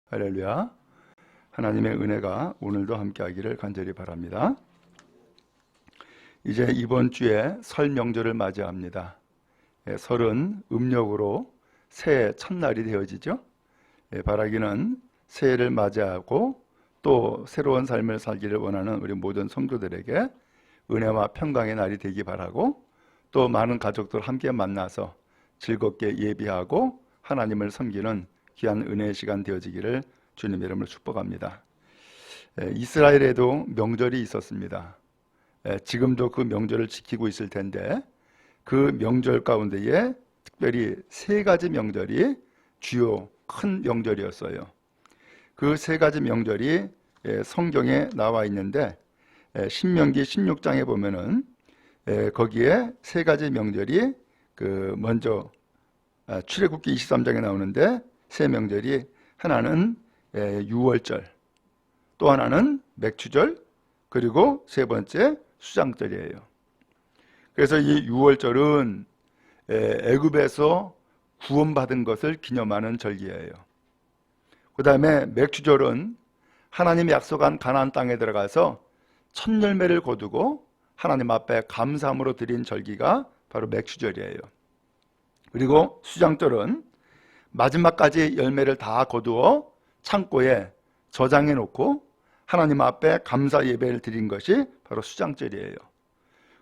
할렐루야. 하나님의 은혜가 오늘도 함께하기를 간절히 바랍니다. 이제 이번 주에 설 명절을 맞이합니다. 설은 음력으로 새해 첫날이 되어지죠. 바라기는 새해를 맞이하고 또 새로운 삶을 살기를 원하는 우리 모든 성도들에게 은혜와 평강의 날이 되기 바라고, 또 많은 가족들 함께 만나서 즐겁게 예비하고 하나님을 섬기는 귀한 은혜의 시간 되어지기를 주님의 이름으로 축복합니다. 이스라엘에도 명절이 있었습니다. 지금도 그 명절을 지키고 있을 텐데, 그 명절 가운데에 특별히 세 가지 명절이 주요 큰 명절이었어요. 그 세 가지 명절이 성경에 나와 있는데, 신명기 16장에 보면은 거기에 세 가지 명절이 먼저 출애굽기 23장에 나오는데, 세 명절이 하나는 유월절, 또 하나는 맥추절, 그리고 세 번째 수장절이에요. 그래서 이 유월절은 애굽에서 구원받은 것을 기념하는 절기예요. 그 다음에 맥추절은 하나님이 약속한 가나안 땅에 들어가서 첫 열매를 거두고 하나님 앞에 감사함으로 드린 절기가 바로 맥추절이에요. 그리고 수장절은 마지막까지 열매를 다 거두어 창고에 저장해 놓고 하나님 앞에 감사 예배를 드린 것이 바로 수장절이에요.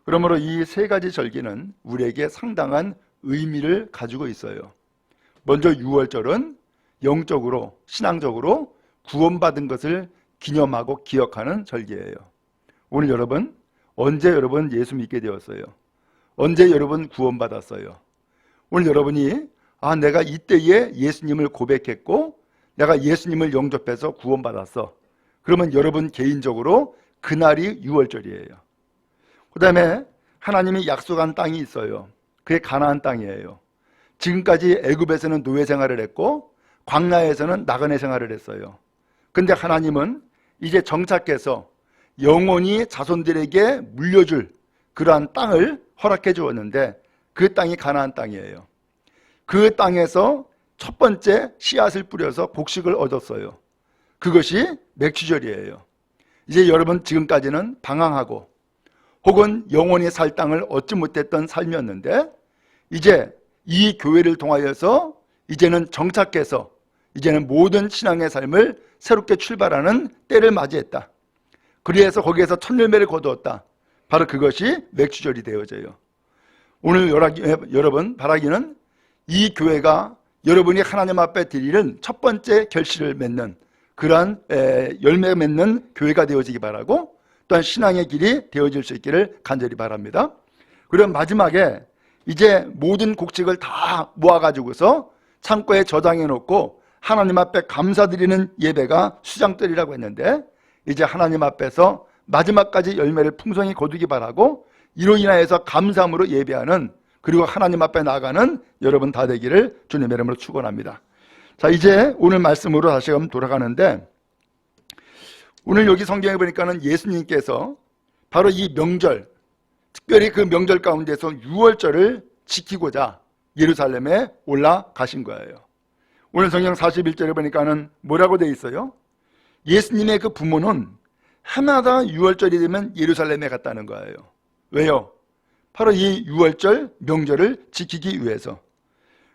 그러므로 이 세 가지 절기는 우리에게 상당한 의미를 가지고 있어요. 먼저 유월절은 영적으로, 신앙적으로 구원받은 것을 기념하고 기억하는 절기예요. 오늘 여러분, 언제 여러분 예수 믿게 되었어요? 언제 여러분 구원받았어요? 오늘 여러분이 내가 이때에 예수님을 고백했고 내가 예수님을 영접해서 구원받았어. 그러면 여러분 개인적으로 그날이 유월절이에요. 그 다음에 하나님이 약속한 땅이 있어요. 그게 가나안 땅이에요. 지금까지 애굽에서는 노예 생활을 했고 광야에서는 나그네 생활을 했어요. 근데 하나님은 이제 정착해서 영원히 자손들에게 물려줄 그러한 땅을 허락해 주었는데, 그 땅이 가나안 땅이에요. 그 땅에서 첫 번째 씨앗을 뿌려서 곡식을 얻었어요. 그것이 맥추절이에요. 이제 여러분 지금까지는 방황하고 혹은 영원히 살 땅을 얻지 못했던 삶이었는데, 이제 이 교회를 통하여서 이제는 정착해서 이제는 모든 신앙의 삶을 새롭게 출발하는 때를 맞이했다. 그래서 거기에서 첫 열매를 거두었다. 바로 그것이 맥추절이 되어져요. 오늘 여러분 바라기는 이 교회가 여러분이 하나님 앞에 드리는 첫 번째 결실을 맺는 그러한 열매 맺는 교회가 되어지기 바라고, 또한 신앙의 길이 되어질 수 있기를 간절히 바랍니다. 그리고 마지막에 이제 모든 곡식을 다 모아가지고서 창고에 저장해 놓고 하나님 앞에 감사드리는 예배가 수장절이라고 했는데, 이제 하나님 앞에서 마지막까지 열매를 풍성히 거두기 바라고, 이로 인하여서 감사함으로 예배하는, 그리고 하나님 앞에 나아가는 여러분 다 되기를 주님의 이름으로 축원합니다. 자, 이제 오늘 말씀으로 다시 한번 돌아가는데, 오늘 여기 성경에 보니까는 예수님께서 바로 이 명절, 특별히 그 명절 가운데서 유월절을 지키고자 예루살렘에 올라가신 거예요. 오늘 성경 41절에 보니까는 뭐라고 되어 있어요? 예수님의 그 부모는 해마다 유월절이 되면 예루살렘에 갔다는 거예요. 왜요? 바로 이 유월절 명절을 지키기 위해서.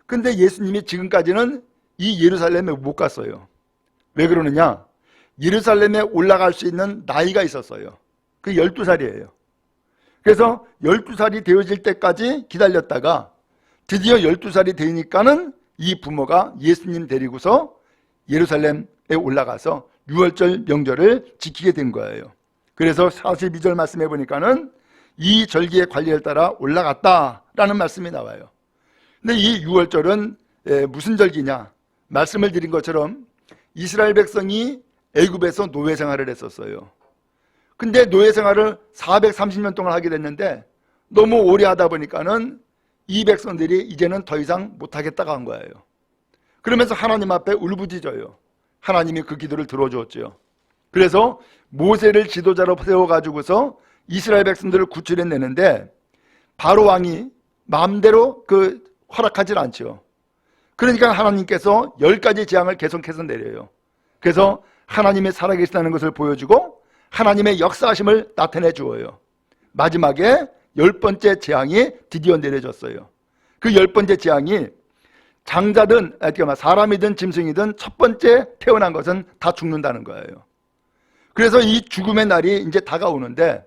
근데 예수님이 지금까지는 이 예루살렘에 못 갔어요. 왜 그러느냐? 예루살렘에 올라갈 수 있는 나이가 있었어요. 그 12살이에요. 그래서 12살이 되어질 때까지 기다렸다가 드디어 12살이 되니까는 이 부모가 예수님 데리고서 예루살렘에 올라가서 유월절 명절을 지키게 된 거예요. 그래서 42절 말씀해 보니까는 이 절기의 관리를 따라 올라갔다라는 말씀이 나와요. 근데 이 유월절은 무슨 절기냐? 말씀을 드린 것처럼 이스라엘 백성이 애굽에서 노예 생활을 했었어요. 근데 노예 생활을 430년 동안 하게 됐는데 너무 오래 하다 보니까는 이 백성들이 이제는 더 이상 못하겠다고 한 거예요. 그러면서 하나님 앞에 울부짖어요. 하나님이 그 기도를 들어주었죠. 그래서 모세를 지도자로 세워가지고서 이스라엘 백성들을 구출해내는데 바로 왕이 마음대로 허락하지 않죠. 그러니까 하나님께서 10가지 재앙을 계속해서 내려요. 그래서 하나님이 살아계시다는 것을 보여주고 하나님의 역사하심을 나타내 주어요. 마지막에 10번째 재앙이 드디어 내려졌어요. 그 10번째 재앙이 장자든 사람이든 짐승이든 첫 번째 태어난 것은 다 죽는다는 거예요. 그래서 이 죽음의 날이 이제 다가오는데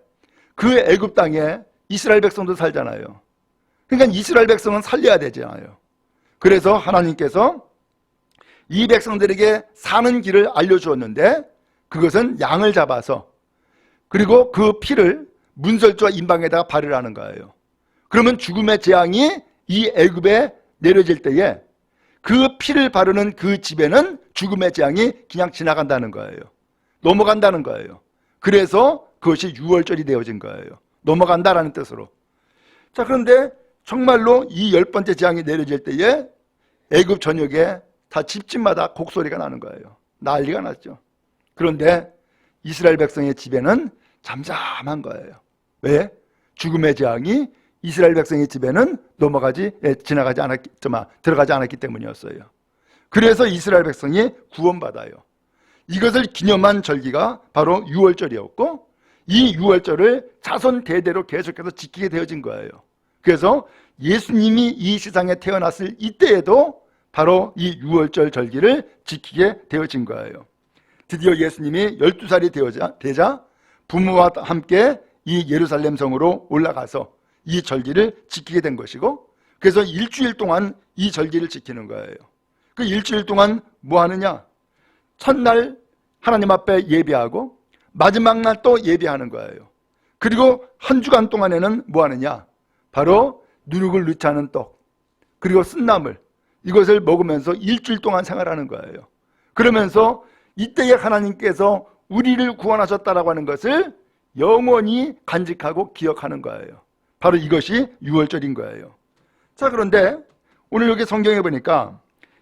그 애굽 땅에 이스라엘 백성도 살잖아요. 그러니까 이스라엘 백성은 살려야 되잖아요. 그래서 하나님께서 이 백성들에게 사는 길을 알려주었는데 그것은 양을 잡아서 그리고 그 피를 문설주와 임방에다가 바르라는 거예요. 그러면 죽음의 재앙이 이 애굽에 내려질 때에 그 피를 바르는 그 집에는 죽음의 재앙이 그냥 지나간다는 거예요. 넘어간다는 거예요. 그래서 그것이 유월절이 되어진 거예요. 넘어간다라는 뜻으로. 자, 그런데 정말로 이 10번째 재앙이 내려질 때에 애굽 전역에 다 집집마다 곡소리가 나는 거예요. 난리가 났죠. 그런데 이스라엘 백성의 집에는 잠잠한 거예요. 왜? 죽음의 재앙이 이스라엘 백성의 집에는 들어가지 않았기 때문이었어요. 그래서 이스라엘 백성이 구원받아요. 이것을 기념한 절기가 바로 유월절이었고 이 유월절을 자손 대대로 계속해서 지키게 되어진 거예요. 그래서 예수님이 이 세상에 태어났을 이때에도 바로 이 유월절 절기를 지키게 되어진 거예요. 드디어 예수님이 12살이 되자 부모와 함께 이 예루살렘 성으로 올라가서 이 절기를 지키게 된 것이고 그래서 일주일 동안 이 절기를 지키는 거예요. 그 일주일 동안 뭐 하느냐? 첫날 하나님 앞에 예배하고 마지막 날 또 예배하는 거예요. 그리고 한 주간 동안에는 뭐 하느냐? 바로 누룩을 넣지 않은 떡 그리고 쓴나물 이것을 먹으면서 일주일 동안 생활하는 거예요. 그러면서 이때에 하나님께서 우리를 구원하셨다라고 하는 것을 영원히 간직하고 기억하는 거예요. 바로 이것이 유월절인 거예요. 자, 그런데 오늘 여기 성경에 보니까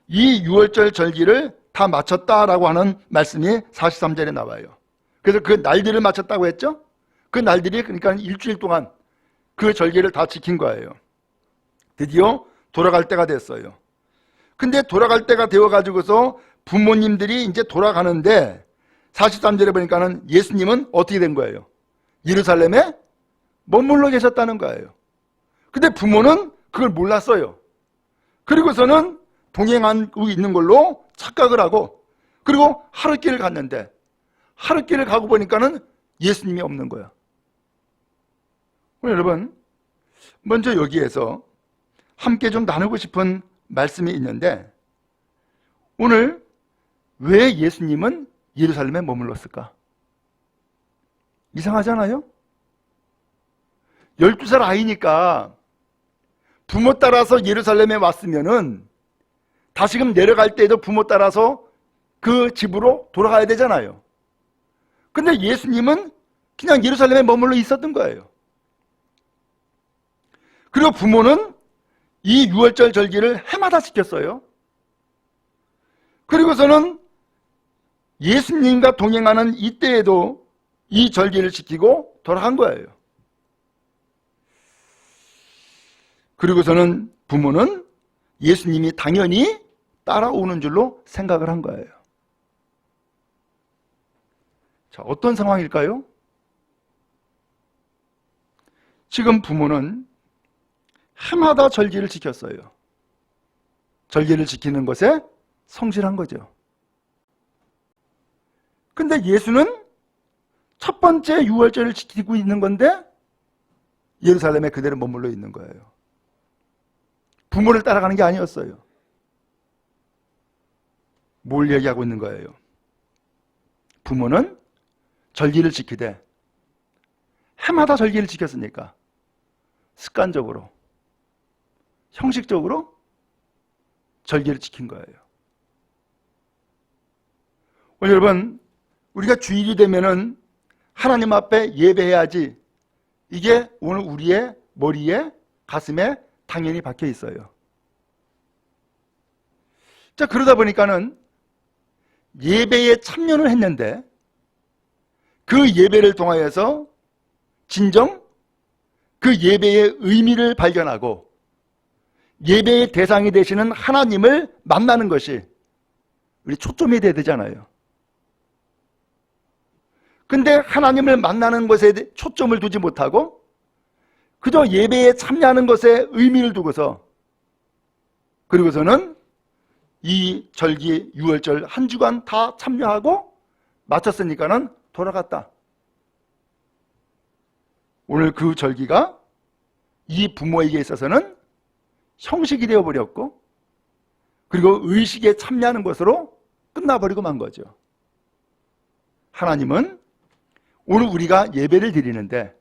이 유월절 절기를 다 마쳤다라고 하는 말씀이 43절에 나와요. 그래서 그 날들을 마쳤다고 했죠? 그 날들이 그러니까 일주일 동안 그 절기를 다 지킨 거예요. 드디어 돌아갈 때가 됐어요. 근데 돌아갈 때가 되어가지고서 부모님들이 이제 돌아가는데 43절에 보니까는 예수님은 어떻게 된 거예요? 예루살렘에 머물러 계셨다는 거예요. 근데 부모는 그걸 몰랐어요. 그리고서는 동행하고 있는 걸로 착각을 하고 그리고 하룻길을 갔는데 하룻길을 가고 보니까는 예수님이 없는 거야. 여러분, 먼저 여기에서 함께 좀 나누고 싶은 말씀이 있는데 오늘 왜 예수님은 예루살렘에 머물렀을까? 이상하잖아요? 12살 아이니까 부모 따라서 예루살렘에 왔으면은 다시금 내려갈 때에도 부모 따라서 그 집으로 돌아가야 되잖아요. 근데 예수님은 그냥 예루살렘에 머물러 있었던 거예요. 그리고 부모는 이 유월절 절기를 해마다 지켰어요. 그리고서는 예수님과 동행하는 이때에도 이 절기를 지키고 돌아간 거예요. 그리고서는 부모는 예수님이 당연히 따라오는 줄로 생각을 한 거예요. 자, 어떤 상황일까요? 지금 부모는 해마다 절기를 지켰어요. 절기를 지키는 것에 성실한 거죠. 근데 예수는 첫 번째 유월절을 지키고 있는 건데 예루살렘에 그대로 머물러 있는 거예요. 부모를 따라가는 게 아니었어요. 뭘 얘기하고 있는 거예요? 부모는 절기를 지키되 해마다 절기를 지켰으니까 습관적으로 형식적으로 절기를 지킨 거예요. 여러분, 우리가 주일이 되면은 하나님 앞에 예배해야지, 이게 오늘 우리의 머리에 가슴에 당연히 박혀 있어요. 자, 그러다 보니까는 예배에 참여를 했는데 그 예배를 통하여서 진정 그 예배의 의미를 발견하고 예배의 대상이 되시는 하나님을 만나는 것이 우리 초점이 돼야 되잖아요. 근데 하나님을 만나는 것에 초점을 두지 못하고 그저 예배에 참여하는 것에 의미를 두고서 그리고서는 이 절기 6월절 한 주간 다 참여하고 마쳤으니까는 돌아갔다. 오늘 그 절기가 이 부모에게 있어서는 형식이 되어버렸고 그리고 의식에 참여하는 것으로 끝나버리고 만 거죠. 하나님은 오늘 우리가 예배를 드리는데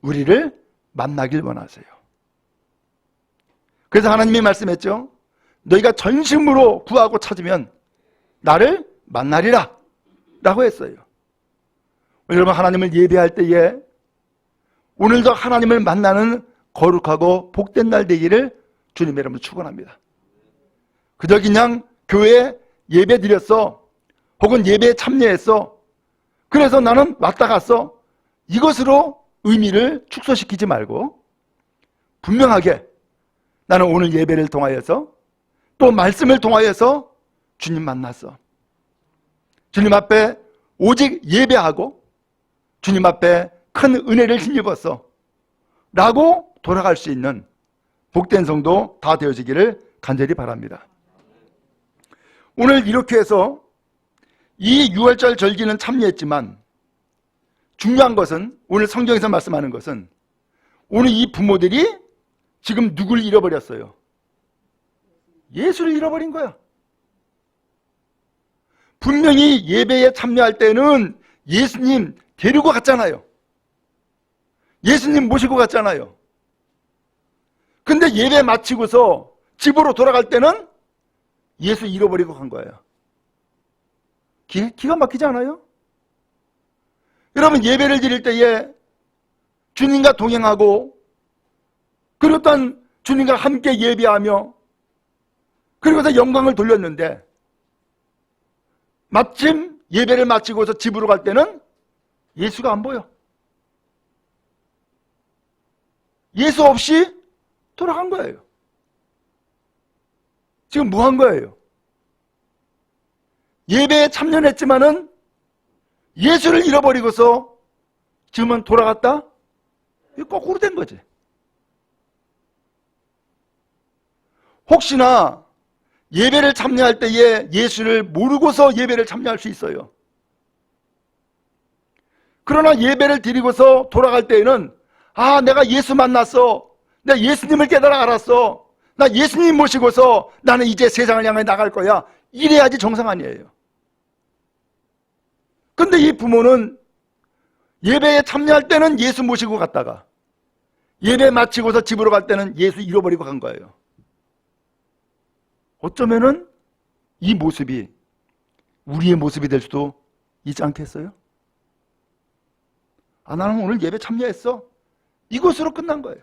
우리를 만나길 원하세요. 그래서 하나님이 말씀했죠. 너희가 전심으로 구하고 찾으면 나를 만나리라 라고 했어요. 여러분, 하나님을 예배할 때에 오늘도 하나님을 만나는 거룩하고 복된 날 되기를 주님의 이름으로 축원합니다. 그저 그냥 교회에 예배 드렸어 혹은 예배에 참여했어 그래서 나는 왔다 갔어 이것으로 의미를 축소시키지 말고 분명하게 나는 오늘 예배를 통하여서 또 말씀을 통하여서 주님 만났어. 주님 앞에 오직 예배하고 주님 앞에 큰 은혜를 힘입었어 라고 돌아갈 수 있는 복된 성도 다 되어지기를 간절히 바랍니다. 오늘 이렇게 해서 이 6월절 절기는 참여했지만 중요한 것은 오늘 성경에서 말씀하는 것은 오늘 이 부모들이 지금 누굴 잃어버렸어요? 예수를 잃어버린 거야. 분명히 예배에 참여할 때는 예수님 데리고 갔잖아요. 예수님 모시고 갔잖아요. 근데 예배 마치고서 집으로 돌아갈 때는 예수 잃어버리고 간 거예요. 기가 막히지 않아요? 여러분, 예배를 드릴 때에 주님과 동행하고 그리고 또한 주님과 함께 예배하며 그리고서 영광을 돌렸는데 마침 예배를 마치고서 집으로 갈 때는 예수가 안 보여. 예수 없이 돌아간 거예요. 지금 뭐 한 거예요? 예배에 참여했지만은 예수를 잃어버리고서 지금은 돌아갔다? 이거 거꾸로 된 거지. 혹시나 예배를 참여할 때에 예수를 모르고서 예배를 참여할 수 있어요. 그러나 예배를 드리고서 돌아갈 때에는 아, 내가 예수 만났어. 내가 예수님을 깨달아 알았어. 나 예수님 모시고서 나는 이제 세상을 향해 나갈 거야. 이래야지 정상 아니에요. 근데 이 부모는 예배에 참여할 때는 예수 모시고 갔다가 예배 마치고서 집으로 갈 때는 예수 잃어버리고 간 거예요. 어쩌면은 이 모습이 우리의 모습이 될 수도 있지 않겠어요? 아, 나는 오늘 예배 참여했어. 이것으로 끝난 거예요.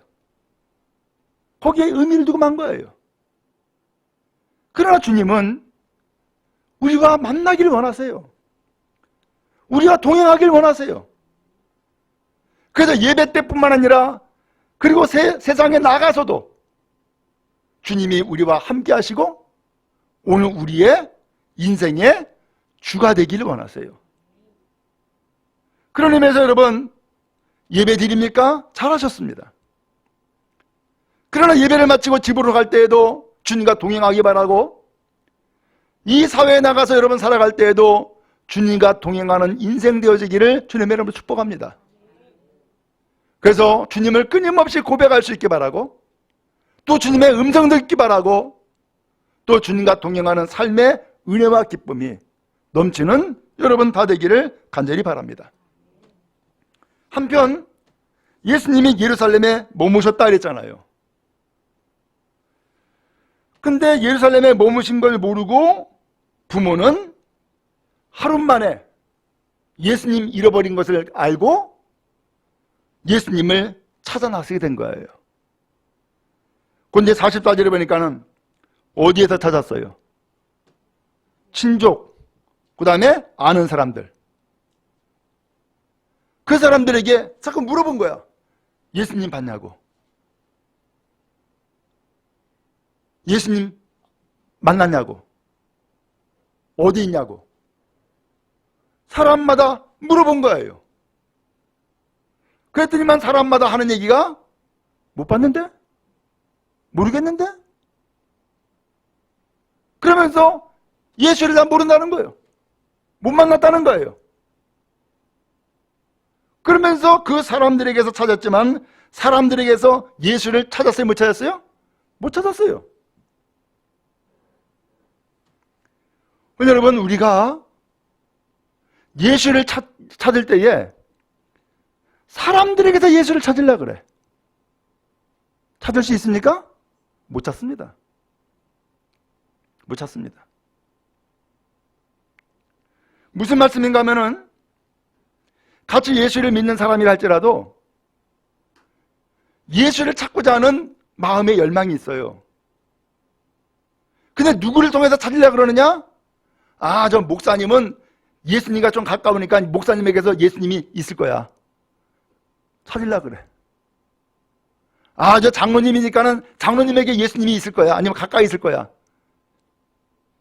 거기에 의미를 두고 만 거예요. 그러나 주님은 우리와 만나기를 원하세요. 우리와 동행하기를 원하세요. 그래서 예배 때뿐만 아니라 그리고 세상에 나가서도 주님이 우리와 함께 하시고 오늘 우리의 인생의 주가 되기를 원하세요. 그런 의미에서 여러분, 예배 드립니까? 잘하셨습니다. 그러나 예배를 마치고 집으로 갈 때에도 주님과 동행하기 바라고 이 사회에 나가서 여러분 살아갈 때에도 주님과 동행하는 인생 되어지기를 주님의 이름으로 축복합니다. 그래서 주님을 끊임없이 고백할 수 있게 바라고 또 주님의 음성 듣기 바라고 또 주님과 동행하는 삶의 은혜와 기쁨이 넘치는 여러분 다 되기를 간절히 바랍니다. 한편 예수님이 예루살렘에 머무셨다 그랬잖아요. 근데 예루살렘에 머무신 걸 모르고 부모는 하루 만에 예수님 잃어버린 것을 알고 예수님을 찾아 나서게 된 거예요. 그런데 44절에 보니까는 어디에서 찾았어요? 친족, 그 다음에 아는 사람들. 그 사람들에게 자꾸 물어본 거야. 예수님 봤냐고. 예수님 만났냐고. 어디 있냐고. 사람마다 물어본 거예요. 그랬더니만 사람마다 하는 얘기가 못 봤는데? 모르겠는데? 그러면서 예수를 다 모른다는 거예요. 못 만났다는 거예요. 그러면서 그 사람들에게서 찾았지만 사람들에게서 예수를 찾았어요? 못 찾았어요? 못 찾았어요. 여러분, 우리가 예수를 찾을 때에 사람들에게서 예수를 찾으려고 그래. 찾을 수 있습니까? 못 찾습니다. 못 찾습니다. 무슨 말씀인가 하면은 같이 예수를 믿는 사람이라 할지라도 예수를 찾고자 하는 마음의 열망이 있어요. 근데 누구를 통해서 찾으려고 그러느냐? 아, 저 목사님은 예수님과 좀 가까우니까 목사님에게서 예수님이 있을 거야. 찾으려고 그래. 아, 저 장로님이니까는 장로님에게 예수님이 있을 거야. 아니면 가까이 있을 거야.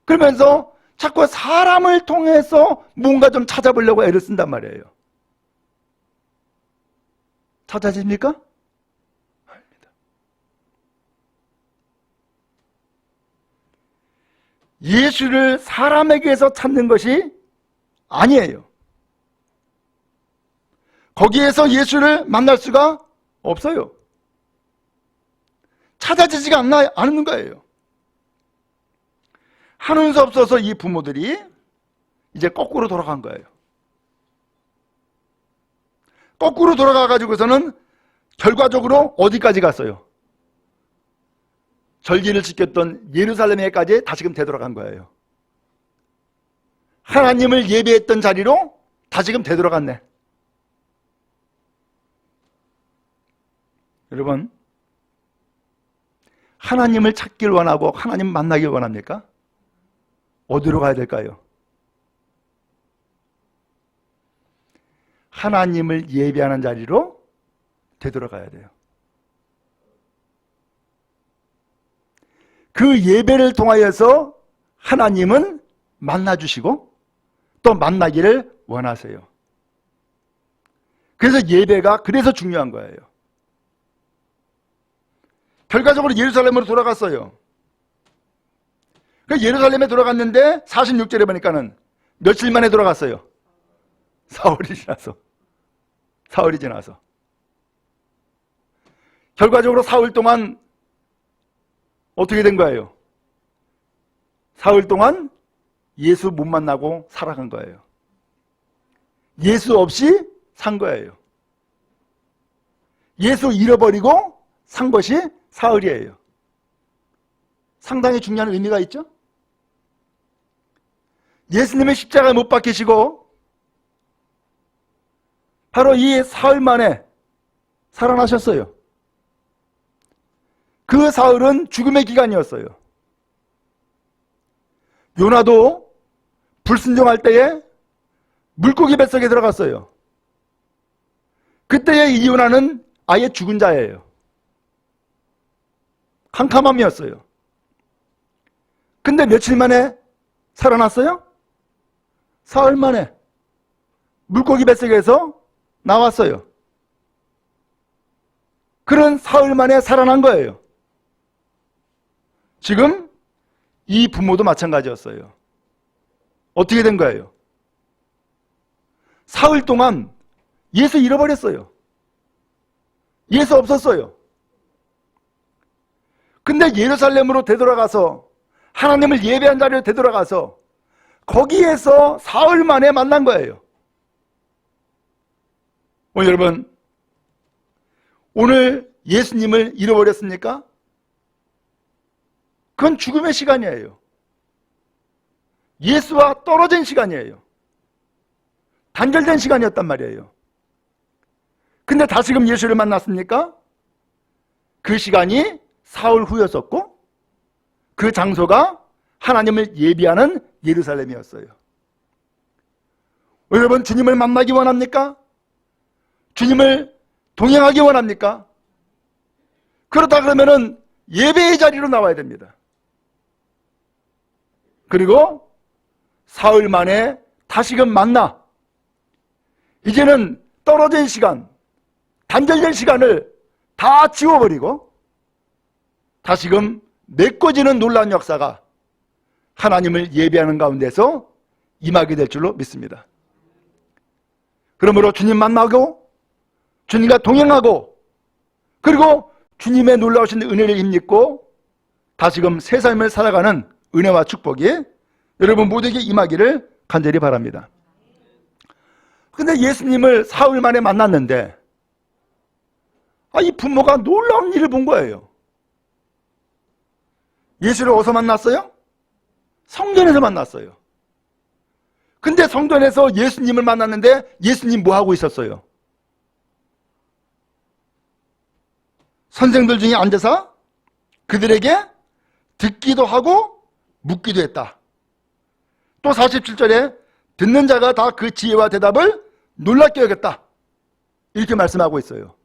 그러면서 자꾸 사람을 통해서 뭔가 좀 찾아보려고 애를 쓴단 말이에요. 찾아집니까? 아닙니다. 예수를 사람에게서 찾는 것이 아니에요. 거기에서 예수를 만날 수가 없어요. 찾아지지가 않는 거예요. 하는 수 없어서 이 부모들이 이제 거꾸로 돌아간 거예요. 거꾸로 돌아가가지고서는 결과적으로 어디까지 갔어요? 절기를 지켰던 예루살렘에까지 다시금 되돌아간 거예요. 하나님을 예배했던 자리로 다시금 되돌아갔네. 여러분, 하나님을 찾길 원하고 하나님 만나길 원합니까? 어디로 가야 될까요? 하나님을 예배하는 자리로 되돌아가야 돼요. 그 예배를 통하여서 하나님은 만나주시고 또 만나기를 원하세요. 그래서 예배가 그래서 중요한 거예요. 결과적으로 예루살렘으로 돌아갔어요. 그 예루살렘에 돌아갔는데 46절에 보니까는 며칠 만에 돌아갔어요. 사흘이 지나서 결과적으로 사흘 동안 어떻게 된 거예요? 사흘 동안 예수 못 만나고 살아간 거예요. 예수 없이 산 거예요. 예수 잃어버리고 산 것이 사흘이에요. 상당히 중요한 의미가 있죠? 예수님의 십자가에 못 박히시고 바로 이 사흘 만에 살아나셨어요. 그 사흘은 죽음의 기간이었어요. 요나도 불순종할 때에 물고기 뱃속에 들어갔어요. 그때의 이 요나는 아예 죽은 자예요. 캄캄함이었어요. 근데 며칠 만에 살아났어요? 사흘 만에 물고기 뱃속에서 나왔어요. 그런 사흘 만에 살아난 거예요. 지금 이 부모도 마찬가지였어요. 어떻게 된 거예요? 사흘 동안 예수 잃어버렸어요. 예수 없었어요. 근데 예루살렘으로 되돌아가서 하나님을 예배한 자리로 되돌아가서 거기에서 사흘 만에 만난 거예요. 여러분, 오늘 예수님을 잃어버렸습니까? 그건 죽음의 시간이에요. 예수와 떨어진 시간이에요. 단절된 시간이었단 말이에요. 근데 다시금 예수를 만났습니까? 그 시간이 사흘 후였었고 그 장소가 하나님을 예비하는 예루살렘이었어요. 여러분, 주님을 만나기 원합니까? 주님을 동행하기 원합니까? 그렇다 그러면은 예배의 자리로 나와야 됩니다. 그리고 사흘 만에 다시금 만나, 이제는 떨어진 시간, 단절된 시간을 다 지워버리고 다시금 메꿔지는 놀라운 역사가 하나님을 예배하는 가운데서 임하게 될 줄로 믿습니다. 그러므로 주님 만나고 주님과 동행하고 그리고 주님의 놀라우신 은혜를 힘입고 다시금 새 삶을 살아가는 은혜와 축복이 여러분 모두에게 임하기를 간절히 바랍니다. 근데 예수님을 사흘 만에 만났는데 이 부모가 놀라운 일을 본 거예요. 예수를 어디서 만났어요? 성전에서 만났어요. 근데 성전에서 예수님을 만났는데 예수님 뭐 하고 있었어요? 선생들 중에 앉아서 그들에게 듣기도 하고 묻기도 했다. 또 47절에 듣는 자가 다 그 지혜와 대답을 놀랍게 여겼다. 이렇게 말씀하고 있어요.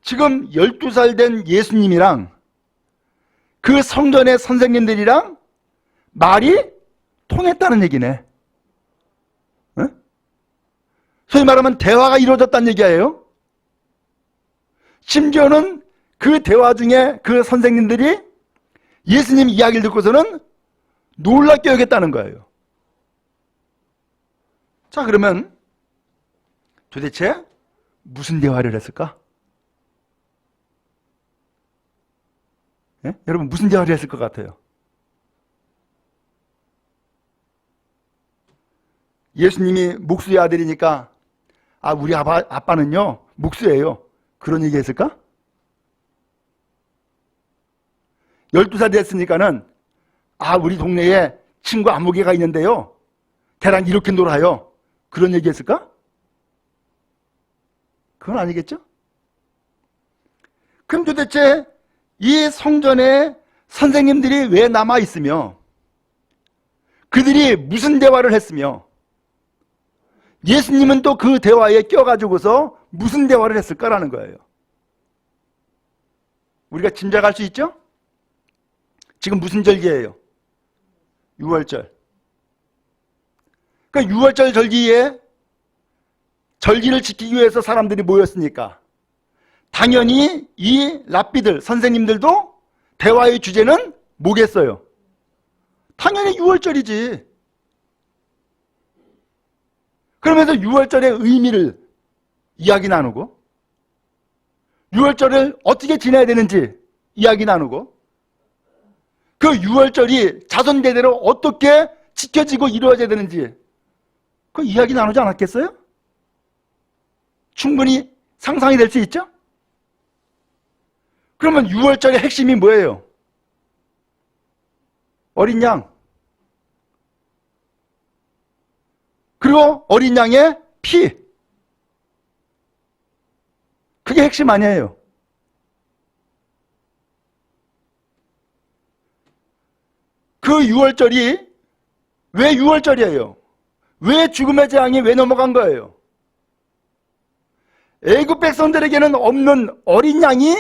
지금 12살 된 예수님이랑 그 성전의 선생님들이랑 말이 통했다는 얘기네. 소위 말하면 대화가 이루어졌다는 얘기예요. 심지어는 그 대화 중에 그 선생님들이 예수님 이야기를 듣고서는 놀랍게 여겼다는 거예요. 자, 그러면 도대체 무슨 대화를 했을까? 여러분 무슨 대화를 했을 것 같아요? 예수님이 목수의 아들이니까 우리 아빠는요 목수예요, 그런 얘기 했을까? 12살 됐으니까는 우리 동네에 친구 안목이가 있는데요 걔랑 이렇게 놀아요, 그런 얘기 했을까? 그건 아니겠죠? 그럼 도대체 이 성전에 선생님들이 왜 남아있으며 그들이 무슨 대화를 했으며 예수님은 또 그 대화에 껴가지고서 무슨 대화를 했을까라는 거예요. 우리가 짐작할 수 있죠? 지금 무슨 절기예요? 6월절. 그러니까 6월절 절기에 절기를 지키기 위해서 사람들이 모였으니까 당연히 이 랍비들, 선생님들도 대화의 주제는 뭐겠어요? 당연히 6월절이지. 그러면서 6월절의 의미를 이야기 나누고 6월절을 어떻게 지내야 되는지 이야기 나누고 그 6월절이 자손대대로 어떻게 지켜지고 이루어져야 되는지 그 이야기 나누지 않았겠어요? 충분히 상상이 될 수 있죠? 그러면 6월절의 핵심이 뭐예요? 어린 양. 그리고 어린 양의 피. 그게 핵심 아니에요. 그 6월절이 왜 6월절이에요? 왜 죽음의 재앙이 왜 넘어간 거예요? 애굽 백성들에게는 없는 어린 양이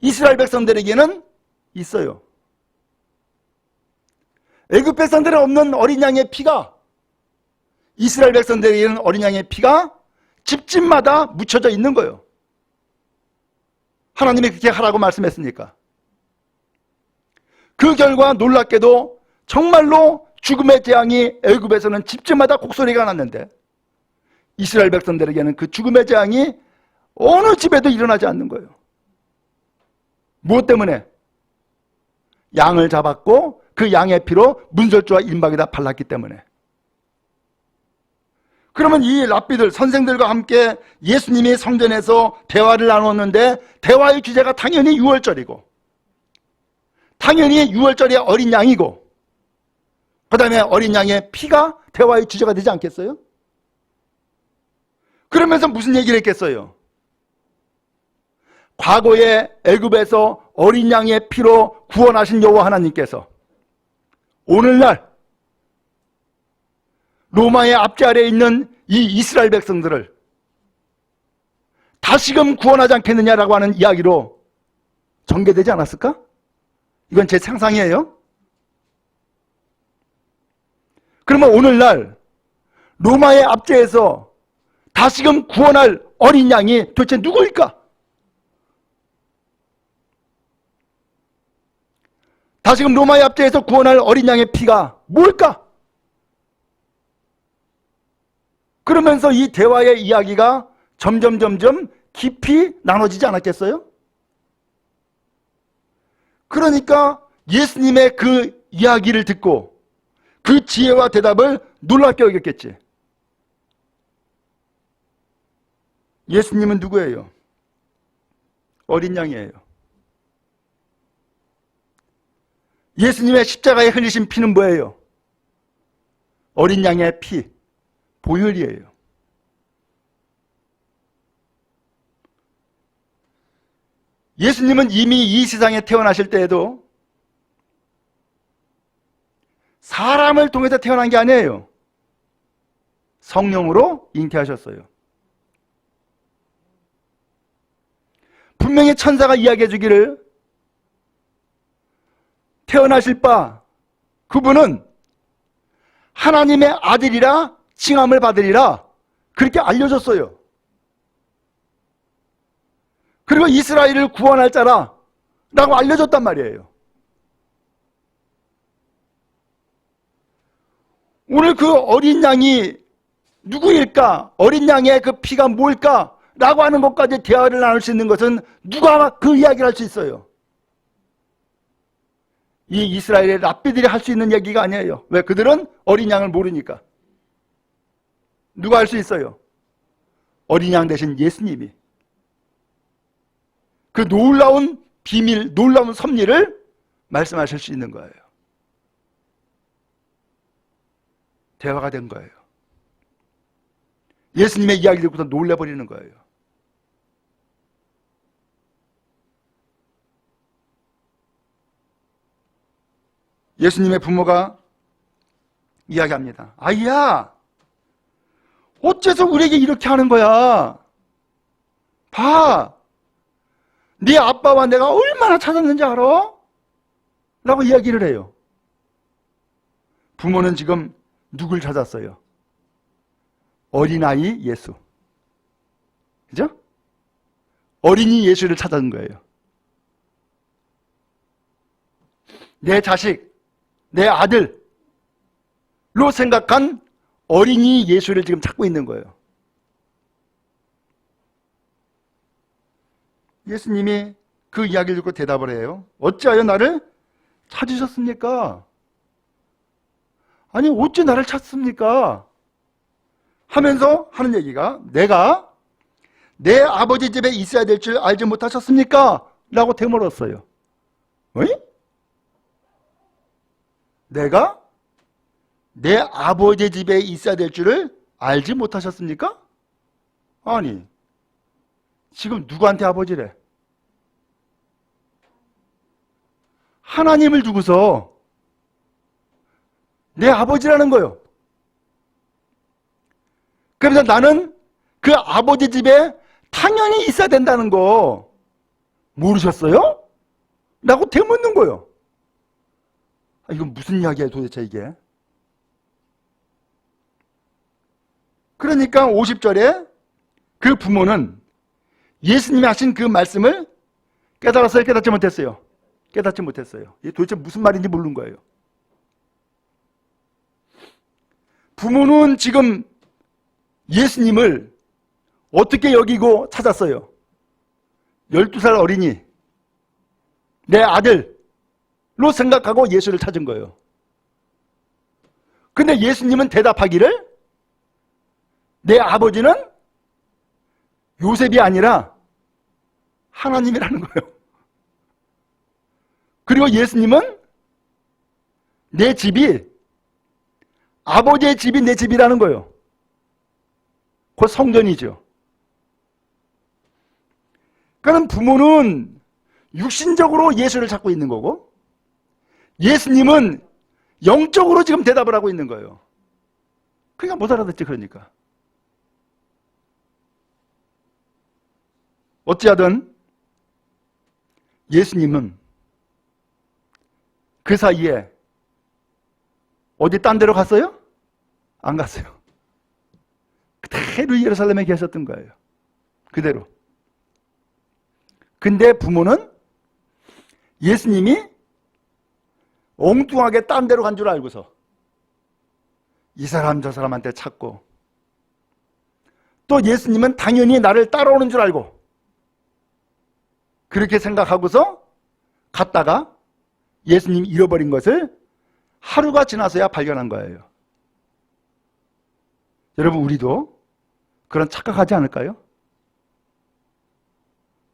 이스라엘 백성들에게는 있어요. 애굽 백성들에 없는 어린 양의 피가 이스라엘 백성들에게는 어린 양의 피가 집집마다 묻혀져 있는 거예요. 하나님이 그렇게 하라고 말씀했으니까. 그 결과 놀랍게도 정말로 죽음의 재앙이 애굽에서는 집집마다 곡소리가 났는데 이스라엘 백성들에게는 그 죽음의 재앙이 어느 집에도 일어나지 않는 거예요. 무엇 때문에? 양을 잡았고 그 양의 피로 문설주와 임박에다 발랐기 때문에. 그러면 이 랍비들, 선생들과 함께 예수님이 성전에서 대화를 나눴는데 대화의 주제가 당연히 6월절이고 당연히 6월절의 어린 양이고 그 다음에 어린 양의 피가 대화의 주제가 되지 않겠어요? 그러면서 무슨 얘기를 했겠어요? 과거에 애굽에서 어린 양의 피로 구원하신 여호와 하나님께서 오늘날 로마의 압제 아래에 있는 이 이스라엘 백성들을 다시금 구원하지 않겠느냐라고 하는 이야기로 전개되지 않았을까? 이건 제 상상이에요. 그러면 오늘날 로마의 압제에서 다시금 구원할 어린 양이 도대체 누구일까? 다시금 로마의 압제에서 구원할 어린 양의 피가 뭘까? 그러면서 이 대화의 이야기가 점점 깊이 나눠지지 않았겠어요? 그러니까 예수님의 그 이야기를 듣고 그 지혜와 대답을 놀랍게 여겼겠지. 예수님은 누구예요? 어린 양이에요. 예수님의 십자가에 흘리신 피는 뭐예요? 어린 양의 피, 보혈이에요. 예수님은 이미 이 세상에 태어나실 때에도 사람을 통해서 태어난 게 아니에요. 성령으로 잉태하셨어요. 분명히 천사가 이야기해 주기를 태어나실 바 그분은 하나님의 아들이라 칭함을 받으리라 그렇게 알려줬어요. 그리고 이스라엘을 구원할 자라 라고 알려줬단 말이에요. 오늘 그 어린 양이 누구일까? 어린 양의 그 피가 뭘까? 라고 하는 것까지 대화를 나눌 수 있는 것은 누가 그 이야기를 할 수 있어요? 이 이스라엘의 랍비들이 할 수 있는 얘기가 아니에요. 왜? 그들은 어린 양을 모르니까. 누가 할 수 있어요? 어린 양 대신 예수님이. 그 놀라운 비밀, 놀라운 섭리를 말씀하실 수 있는 거예요. 대화가 된 거예요. 예수님의 이야기 듣고서 놀래버리는 거예요. 예수님의 부모가 이야기합니다. 아이야, 어째서 우리에게 이렇게 하는 거야? 봐, 네 아빠와 내가 얼마나 찾았는지 알아? 라고 이야기를 해요. 부모는 지금 누굴 찾았어요? 어린아이 예수. 그죠? 어린이 예수를 찾은 거예요. 내 자식, 내 아들로 생각한 어린이 예수를 지금 찾고 있는 거예요. 예수님이 그 이야기를 듣고 대답을 해요. 어찌하여 나를 찾으셨습니까? 아니, 어찌 나를 찾습니까? 하면서 하는 얘기가 내가 내 아버지 집에 있어야 될 줄 알지 못하셨습니까? 라고 되물었어요. 어이? 내가 내 아버지 집에 있어야 될 줄을 알지 못하셨습니까? 아니, 지금 누구한테 아버지래? 하나님을 두고서 내 아버지라는 거예요. 그래서 나는 그 아버지 집에 당연히 있어야 된다는 거 모르셨어요? 라고 되묻는 거예요. 이건 무슨 이야기예요 도대체 이게? 그러니까 50절에 그 부모는 예수님이 하신 그 말씀을 깨달았어요? 깨닫지 못했어요? 깨닫지 못했어요. 이게 도대체 무슨 말인지 모르는 거예요. 부모는 지금 예수님을 어떻게 여기고 찾았어요? 12살 어린이, 내 아들로 생각하고 예수를 찾은 거예요. 근데 예수님은 대답하기를 내 아버지는 요셉이 아니라 하나님이라는 거예요. 그리고 예수님은 내 집이 아버지의 집이 내 집이라는 거예요. 곧 성전이죠. 그럼 부모는 육신적으로 예수를 찾고 있는 거고 예수님은 영적으로 지금 대답을 하고 있는 거예요. 그러니까 못 알아듣지. 그러니까 어찌하든 예수님은 그 사이에 어디 딴 데로 갔어요? 안 갔어요. 그대로 예루살렘에 계셨던 거예요. 그대로. 근데 부모는 예수님이 엉뚱하게 딴 데로 간 줄 알고서 이 사람 저 사람한테 찾고, 또 예수님은 당연히 나를 따라오는 줄 알고 그렇게 생각하고서 갔다가 예수님이 잃어버린 것을 하루가 지나서야 발견한 거예요. 여러분, 우리도 그런 착각하지 않을까요?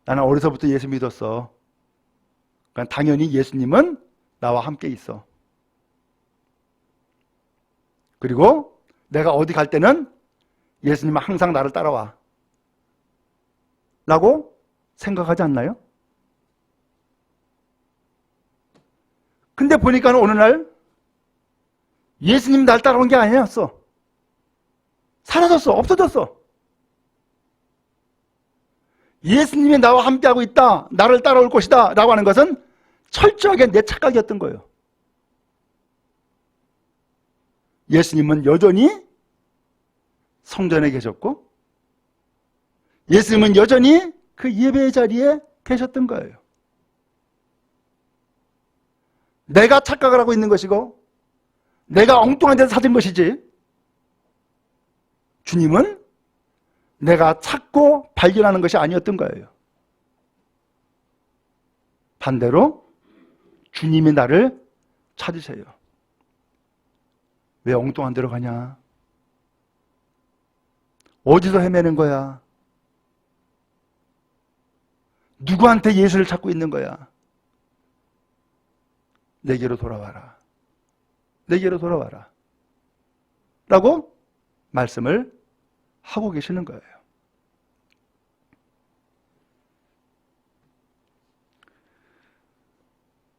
나는 어려서부터 예수 믿었어. 그러니까 당연히 예수님은 나와 함께 있어. 그리고 내가 어디 갈 때는 예수님은 항상 나를 따라와 라고 생각하지 않나요? 근데 보니까 어느 날 예수님 날 따라온 게 아니었어. 사라졌어. 없어졌어. 예수님이 나와 함께하고 있다, 나를 따라올 것이다 라고 하는 것은 철저하게 내 착각이었던 거예요. 예수님은 여전히 성전에 계셨고 예수님은 여전히 그 예배의 자리에 계셨던 거예요. 내가 착각을 하고 있는 것이고 내가 엉뚱한 데서 찾은 것이지, 주님은 내가 찾고 발견하는 것이 아니었던 거예요. 반대로 주님이 나를 찾으세요. 왜 엉뚱한 데로 가냐? 어디서 헤매는 거야? 누구한테 예수를 찾고 있는 거야? 내게로 돌아와라. 내게로 돌아와라. 라고 말씀을 하고 계시는 거예요.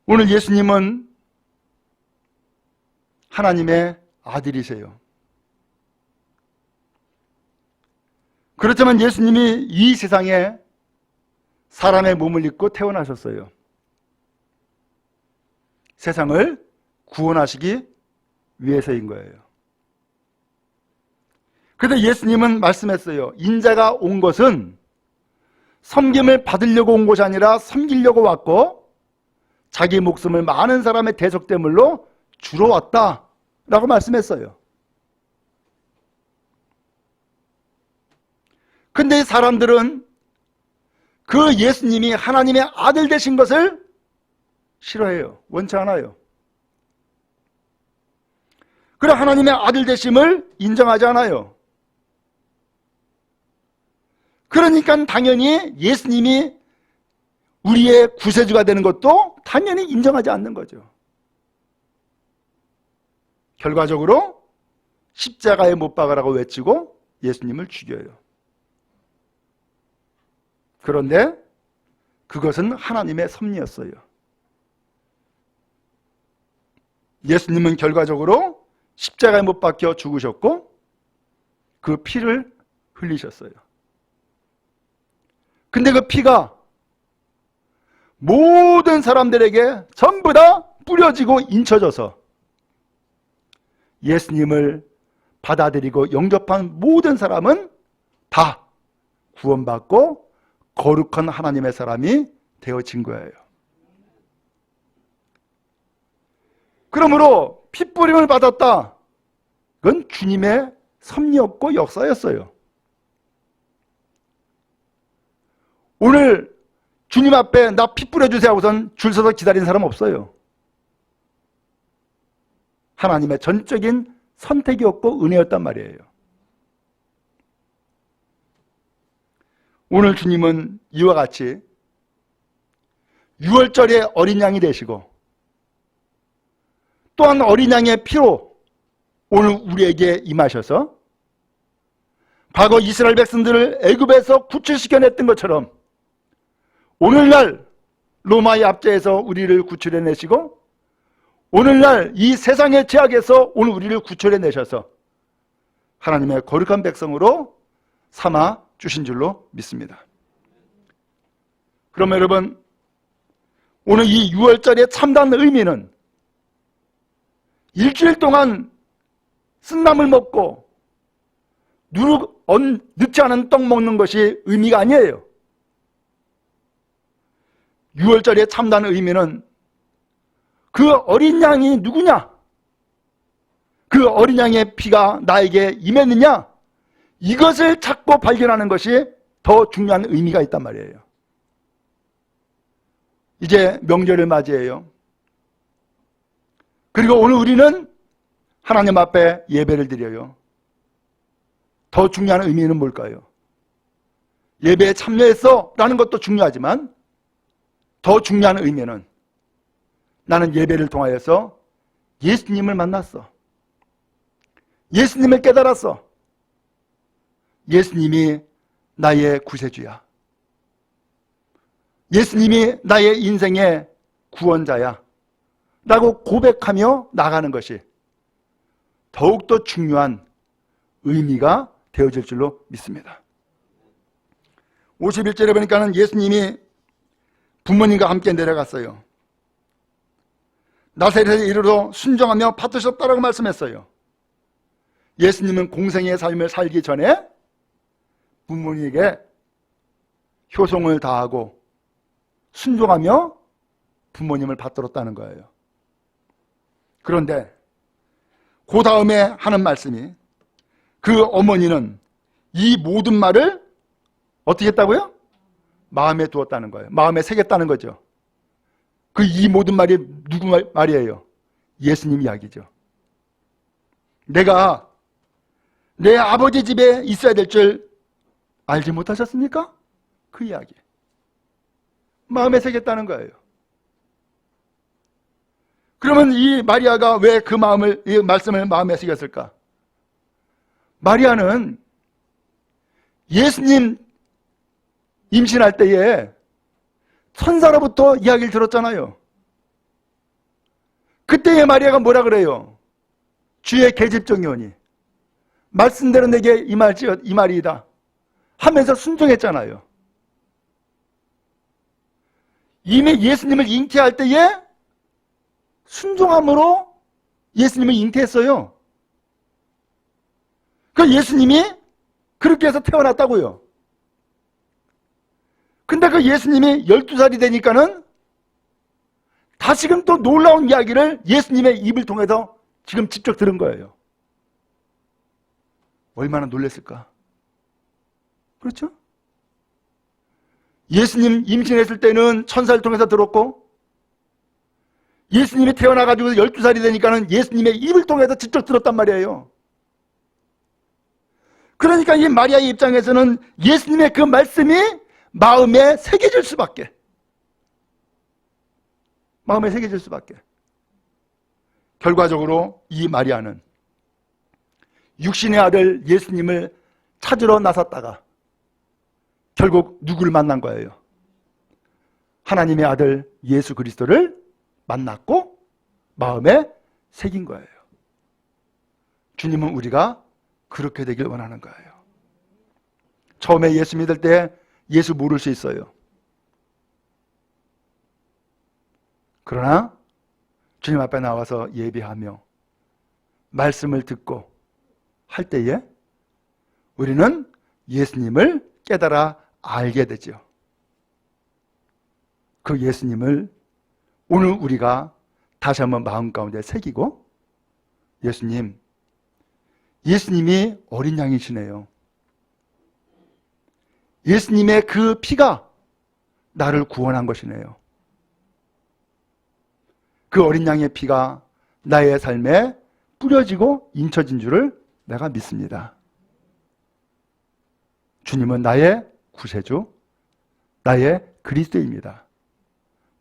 오늘 예수님은 하나님의 아들이세요. 그렇지만 예수님이 이 세상에 사람의 몸을 입고 태어나셨어요. 세상을 구원하시기 위해서인 거예요. 그래서 예수님은 말씀했어요. 인자가 온 것은 섬김을 받으려고 온 것이 아니라 섬기려고 왔고 자기 목숨을 많은 사람의 대속됨으로 주러 왔다 라고 말씀했어요. 근데 사람들은 그 예수님이 하나님의 아들 되신 것을 싫어해요. 원치 않아요. 그래, 하나님의 아들 되심을 인정하지 않아요. 그러니까 당연히 예수님이 우리의 구세주가 되는 것도 당연히 인정하지 않는 거죠. 결과적으로 십자가에 못 박으라고 외치고 예수님을 죽여요. 그런데 그것은 하나님의 섭리였어요. 예수님은 결과적으로 십자가에 못 박혀 죽으셨고 그 피를 흘리셨어요. 근데 그 피가 모든 사람들에게 전부 다 뿌려지고 인쳐져서 예수님을 받아들이고 영접한 모든 사람은 다 구원받고 거룩한 하나님의 사람이 되어진 거예요. 그러므로 핏부림을 받았다. 그건 주님의 섭리였고 역사였어요. 오늘 주님 앞에 나 피 뿌려주세요 하고선 줄 서서 기다린 사람 없어요. 하나님의 전적인 선택이었고 은혜였단 말이에요. 오늘 주님은 이와 같이 6월절에 어린 양이 되시고 또한 어린 양의 피로 오늘 우리에게 임하셔서 과거 이스라엘 백성들을 애굽에서 구출시켜냈던 것처럼 오늘날 로마의 압제에서 우리를 구출해내시고 오늘날 이 세상의 죄악에서 오늘 우리를 구출해내셔서 하나님의 거룩한 백성으로 삼아 주신 줄로 믿습니다. 그럼 여러분, 오늘 이 6월절의 참다운 의미는 일주일 동안 쓴나물 먹고 늦지 않은 떡 먹는 것이 의미가 아니에요. 6월절의 참다운 의미는 그 어린 양이 누구냐? 그 어린 양의 피가 나에게 임했느냐? 이것을 찾고 발견하는 것이 더 중요한 의미가 있단 말이에요. 이제 명절을 맞이해요. 그리고 오늘 우리는 하나님 앞에 예배를 드려요. 더 중요한 의미는 뭘까요? 예배에 참여했어 라는 것도 중요하지만 더 중요한 의미는 나는 예배를 통하여서 예수님을 만났어. 예수님을 깨달았어. 예수님이 나의 구세주야. 예수님이 나의 인생의 구원자야 라고 고백하며 나가는 것이 더욱더 중요한 의미가 되어질 줄로 믿습니다. 51절에 보니까는 예수님이 부모님과 함께 내려갔어요. 나사렛에 이르러 순종하며 받으셨다라고 말씀했어요. 예수님은 공생의 삶을 살기 전에 부모님에게 효성을 다하고 순종하며 부모님을 받들었다는 거예요. 그런데 그 다음에 하는 말씀이 그 어머니는 이 모든 말을 어떻게 했다고요? 마음에 두었다는 거예요. 마음에 새겼다는 거죠. 그 이 모든 말이 누구 말이에요? 예수님 이야기죠. 내가 내 아버지 집에 있어야 될 줄 알지 못하셨습니까? 그 이야기. 마음에 새겼다는 거예요. 그러면 이 마리아가 왜 그 이 말씀을 마음에 새겼을까? 마리아는 예수님 임신할 때에 천사로부터 이야기를 들었잖아요. 그때의 마리아가 뭐라 그래요? 주의 계집종이오니 말씀대로 내게 이 말이다 하면서 순종했잖아요. 이미 예수님을 잉태할 때에 순종함으로 예수님을 잉태했어요. 그 예수님이 그렇게 해서 태어났다고요. 근데 그 예수님이 12살이 되니까는 다시금 또 놀라운 이야기를 예수님의 입을 통해서 지금 직접 들은 거예요. 얼마나 놀랐을까? 그렇죠? 예수님 임신했을 때는 천사를 통해서 들었고 예수님이 태어나가지고 12살이 되니까는 예수님의 입을 통해서 직접 들었단 말이에요. 그러니까 이 마리아의 입장에서는 예수님의 그 말씀이 마음에 새겨질 수밖에. 마음에 새겨질 수밖에. 결과적으로 이 마리아는 육신의 아들 예수님을 찾으러 나섰다가 결국 누구를 만난 거예요? 하나님의 아들 예수 그리스도를 만났고 마음에 새긴 거예요. 주님은 우리가 그렇게 되길 원하는 거예요. 처음에 예수 믿을 때 예수 모를 수 있어요. 그러나 주님 앞에 나와서 예배하며 말씀을 듣고 할 때에 우리는 예수님을 깨달아 알게 되죠. 그 예수님을 오늘 우리가 다시 한번 마음 가운데 새기고 예수님이 어린 양이시네요. 예수님의 그 피가 나를 구원한 것이네요. 그 어린 양의 피가 나의 삶에 뿌려지고 인쳐진 줄을 내가 믿습니다. 주님은 나의 구세주, 나의 그리스도입니다.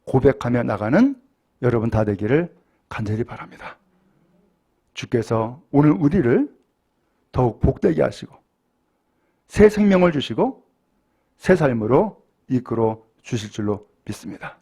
고백하며 나가는 여러분 다 되기를 간절히 바랍니다. 주께서 오늘 우리를 더욱 복되게 하시고 새 생명을 주시고 새 삶으로 이끌어 주실 줄로 믿습니다.